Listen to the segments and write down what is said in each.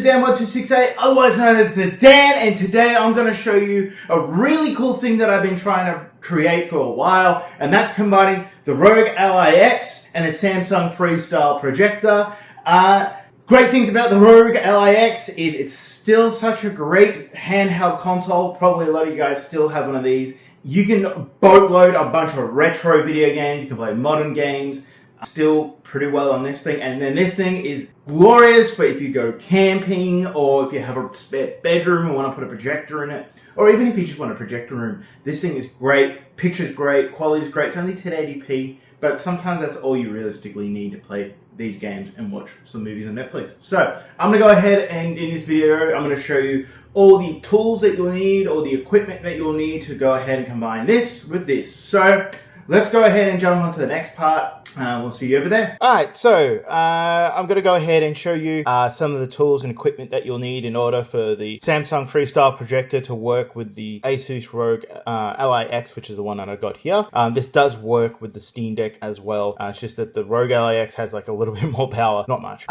is Dan1268, otherwise known as the Dan, and today I'm going to show you a really cool thing that I've been trying to create for a while, and that's combining the Rogue LIX and the Samsung Freestyle Projector. Great things about the Rogue LIX is it's still such a great handheld console. Probably a lot of you guys still have one of these. You can boatload a bunch of retro video games, you can play modern games, still pretty well on this thing. And then this thing is glorious for if you go camping, or if you have a spare bedroom and want to put a projector in it, or even if you just want a projector room. This thing is great, picture's great, quality's great. It's only 1080p, but sometimes that's all you realistically need to play these games and watch some movies on Netflix. So I'm going to go ahead and in this video, I'm going to show you all the tools that you'll need, all the equipment that you'll need to go ahead and combine this with this. So let's go ahead and jump on to the next part. We'll see you over there. Alright, so I'm going to go ahead and show you some of the tools and equipment that you'll need in order for the Samsung Freestyle Projector to work with the Asus ROG LIX, which is the one that I got here. This does work with the Steam Deck as well. It's just that the ROG LIX has like a little bit more power, not much.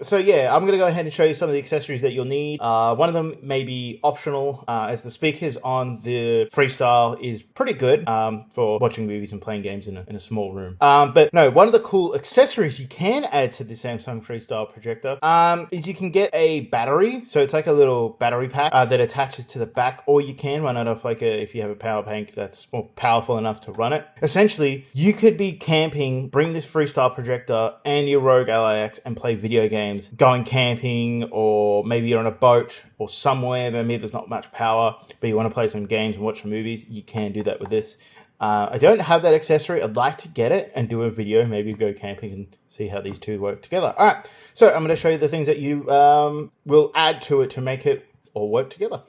So yeah, I'm going to go ahead and show you some of the accessories that you'll need. One of them may be optional, as the speakers on the Freestyle is pretty good for watching movies and playing games in a small room. But no, one of the cool accessories you can add to the Samsung Freestyle Projector is you can get a battery. So it's like a little battery pack that attaches to the back, or you can run it off like if you have a power bank that's more powerful enough to run it. Essentially, you could be camping, bring this Freestyle Projector and your ROG LIX and play video games, going camping, or maybe you're on a boat or somewhere where maybe there's not much power, but you want to play some games and watch some movies. You can do that with this. I don't have that accessory. I'd like to get it and do a video, maybe go camping and see how these two work together. All right, so I'm going to show you the things that you will add to it to make it all work together.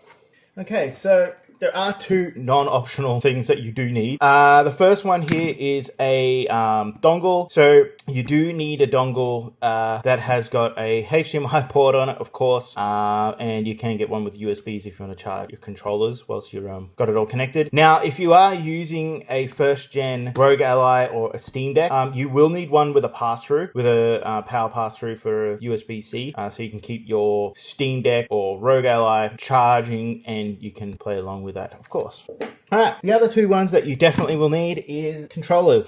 Okay, so there are two non-optional things that you do need. The first one here is a dongle. So you do need a dongle that has got a HDMI port on it, of course, and you can get one with USBs if you want to charge your controllers whilst you're got it all connected. Now, if you are using a first-gen ROG Ally or a Steam Deck, you will need one with a pass-through, with a power pass-through for USB-C, so you can keep your Steam Deck or ROG Ally charging and you can play along with that, of course. All right, the other two ones that you definitely will need is controllers.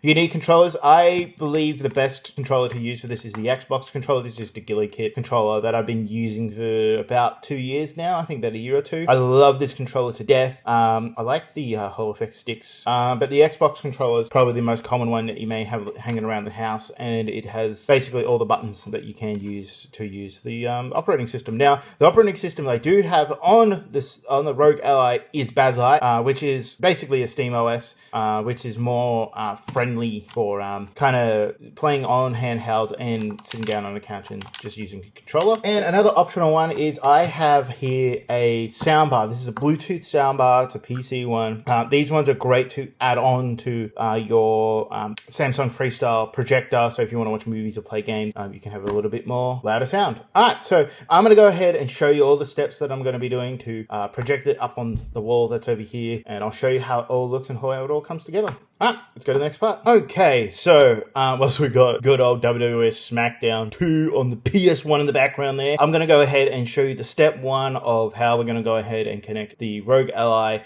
You need controllers. I believe the best controller to use for this is the Xbox controller. This is just a Ghillie Kit controller that I've been using for about 2 years now. I think about a year or two. I love this controller to death. I like the Hall Effect sticks, but the Xbox controller is probably the most common one that you may have hanging around the house, and it has basically all the buttons that you can use to use the operating system. Now, the operating system they do have on the ROG Ally is Bakelite, which is basically a Steam OS, which is more friendly for kind of playing on handhelds and sitting down on the couch and just using a controller. And another optional one is I have here a soundbar. This is a Bluetooth soundbar. It's a PC one. These ones are great to add on to your Samsung Freestyle Projector. So if you want to watch movies or play games, you can have a little bit more louder sound. All right, so I'm going to go ahead and show you all the steps that I'm going to be doing to project it up on the wall that's over here, and I'll show you how it all looks and how it all comes together. Alright, let's go to the next part. Okay, so once we got good old WWS SmackDown 2 on the PS1 in the background there, I'm going to go ahead and show you the step one of how we're going to go ahead and connect the ROG Ally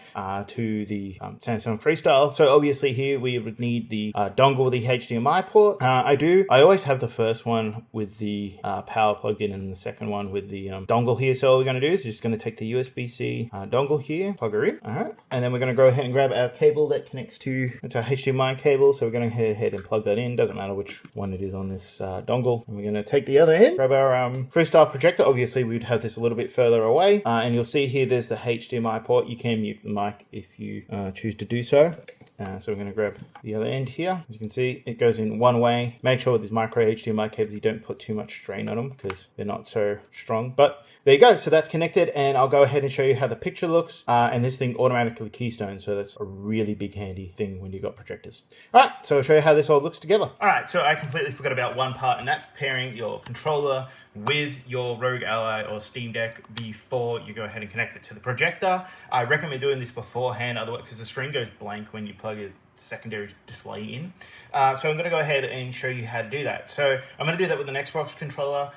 to the Samsung Freestyle. So obviously here we would need the dongle with the HDMI port. I always have the first one with the power plugged in and the second one with the dongle here. So all we're going to do is just going to take the USB-C dongle here, plug her in. Alright, and then we're going to go ahead and grab our cable that connects to HDMI cable, so we're going to go ahead and plug that in. Doesn't matter which one it is on this dongle. And we're going to take the other end, grab our Freestyle Projector. Obviously, we'd have this a little bit further away, and you'll see here there's the HDMI port. You can mute the mic if you choose to do so. So we're going to grab the other end here. As you can see, it goes in one way. Make sure with these micro HDMI cables you don't put too much strain on them because they're not so strong. But there you go. So that's connected, and I'll go ahead and show you how the picture looks. And this thing automatically keystones, so that's a really big handy thing when you've got projectors. All right, so I'll show you how this all looks together. All right, so I completely forgot about one part, and that's pairing your controller with your ROG Ally or Steam Deck before you go ahead and connect it to the projector. I recommend doing this beforehand, otherwise, because the screen goes blank when you plug it secondary display in. So I'm going to go ahead and show you how to do that. So I'm going to do that with an Xbox controller.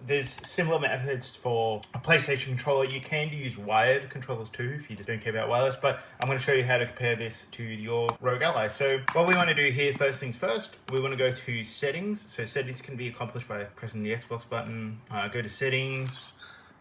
There's similar methods for a PlayStation controller. You can use wired controllers too if you just don't care about wireless, but I'm going to show you how to compare this to your Rogue Ally. So what we want to do here, first things first, we want to go to settings. So settings can be accomplished by pressing the Xbox button. Go to settings.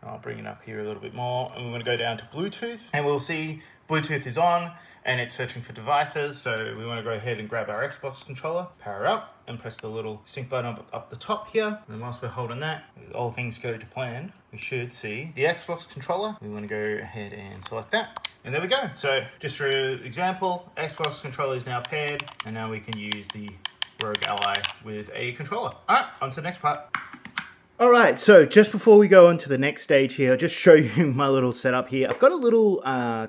I'll bring it up here a little bit more, and we're going to go down to Bluetooth, and we'll see Bluetooth is on and it's searching for devices. So we want to go ahead and grab our Xbox controller, power up, and press the little sync button up the top here. And then whilst we're holding that, all things go to plan, we should see the Xbox controller. We want to go ahead and select that, and there we go. So just for example, Xbox controller is now paired, and now we can use the Rogue Ally with a controller. All right, on to the next part. All right, so just before we go on to the next stage here, I'll just show you my little setup here. I've got a little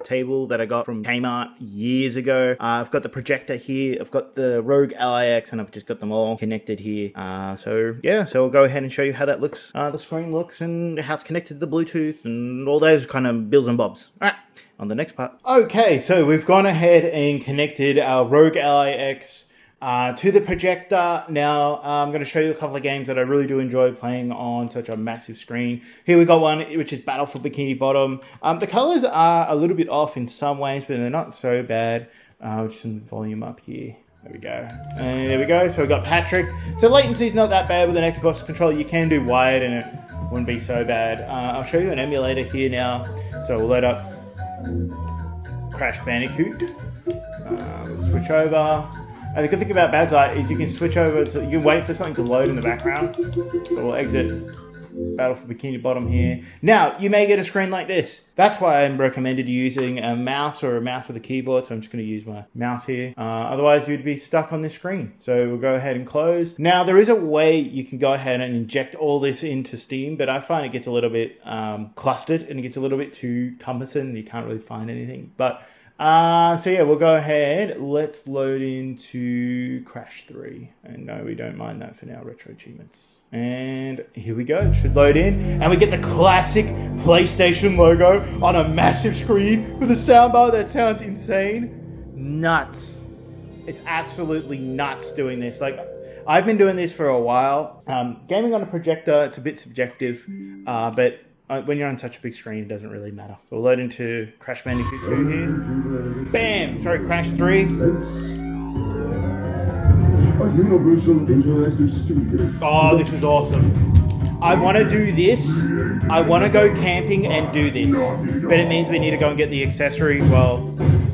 table that I got from Kmart years ago. I've got the projector here. I've got the Rogue Ally X, and I've just got them all connected here. So we'll go ahead and show you how that looks, the screen looks, and how it's connected to the Bluetooth, and all those kind of bills and bobs. All right, on the next part. Okay, so we've gone ahead and connected our Rogue Ally X to the projector. Now I'm going to show you a couple of games that I really do enjoy playing on such a massive screen. Here we got one which is Battle for Bikini Bottom. The colors are a little bit off in some ways, but they're not so bad. Just some volume up here. There we go. And there we go. So we got Patrick. So latency's not that bad with an Xbox controller. You can do wired and it wouldn't be so bad. I'll show you an emulator here now. So we'll load up Crash Bandicoot. Switch over. And the good thing about Bazite is you can switch over to, you can wait for something to load in the background. So we'll exit Battle for Bikini Bottom here. Now, you may get a screen like this. That's why I'm recommended using a mouse or a mouse with a keyboard. So I'm just going to use my mouse here. Otherwise, you'd be stuck on this screen. So we'll go ahead and close. Now, there is a way you can go ahead and inject all this into Steam, but I find it gets a little bit clustered and it gets a little bit too cumbersome. You can't really find anything. But so yeah, we'll go ahead. Let's load into Crash 3. And no, we don't mind that for now. Retro achievements. And here we go. It should load in. And we get the classic PlayStation logo on a massive screen with a soundbar that sounds insane. Nuts. It's absolutely nuts doing this. Like, I've been doing this for a while. Gaming on a projector, it's a bit subjective, but when you're on such a big screen, it doesn't really matter. So we'll load into Crash Bandicoot 2 here. Bam! Sorry, Crash 3. Oh, this is awesome. I want to do this. I want to go camping and do this. But it means we need to go and get the accessory. Well,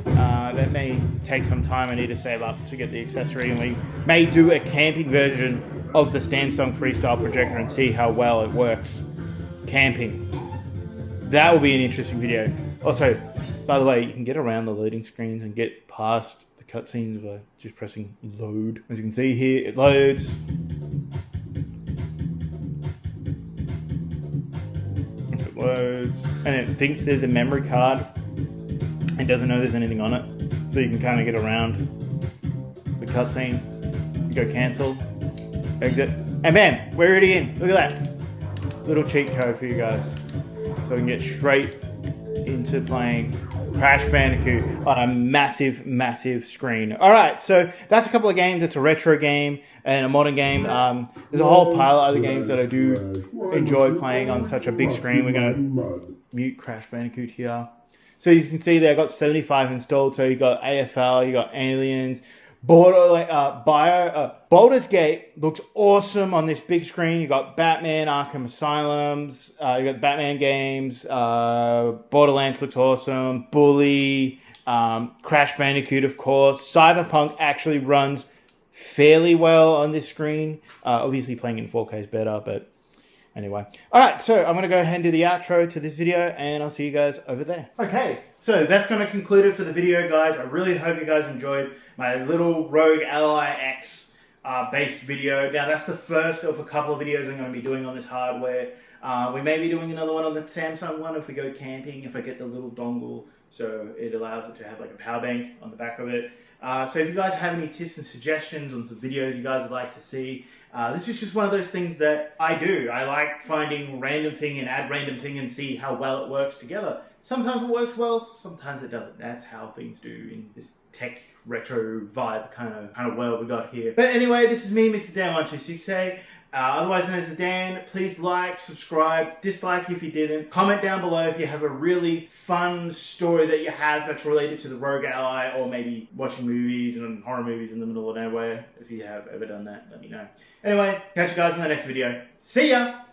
that may take some time. I need to save up to get the accessory. And we may do a camping version of the Samsung Freestyle projector and see how well it works. Camping. That will be an interesting video. Also, by the way, you can get around the loading screens and get past the cutscenes by just pressing load. As you can see here, it loads. It loads. And it thinks there's a memory card and doesn't know there's anything on it. So you can kind of get around the cutscene. You go cancel, exit, and bam, we're already in. Look at that. Little cheat code for you guys. So we can get straight into playing Crash Bandicoot on a massive, massive screen. Alright, so that's a couple of games. It's a retro game and a modern game. There's a whole pile of other games that I do enjoy playing on such a big screen. We're going to mute Crash Bandicoot here. So you can see there, I got 75 installed. So you got AFL, you got Aliens, Baldur's Gate looks awesome on this big screen. You got Batman, Arkham Asylums, you got Batman games, Borderlands looks awesome, Bully, Crash Bandicoot, of course. Cyberpunk actually runs fairly well on this screen. Obviously playing in 4K is better, but anyway. Alright, so I'm going to go ahead and do the outro to this video, and I'll see you guys over there. Okay, so that's going to conclude it for the video, guys. I really hope you guys enjoyed my little Rogue Ally X based video. Now, that's the first of a couple of videos I'm going to be doing on this hardware. We may be doing another one on the Samsung one if we go camping, if I get the little dongle, so it allows it to have like a power bank on the back of it. So if you guys have any tips and suggestions on some videos you guys would like to see, this is just one of those things that I do. I like finding random thing and add random thing and see how well it works together. Sometimes it works well, sometimes it doesn't. That's how things do in this tech retro vibe kind of world we got here. But anyway, this is me, Mr. Dan1268. Otherwise known as Dan. Please like, subscribe, dislike if you didn't. Comment down below if you have a really fun story that you have that's related to the Rogue Ally, or maybe watching movies and horror movies in the middle of nowhere. If you have ever done that, let me know. Anyway, catch you guys in the next video. See ya!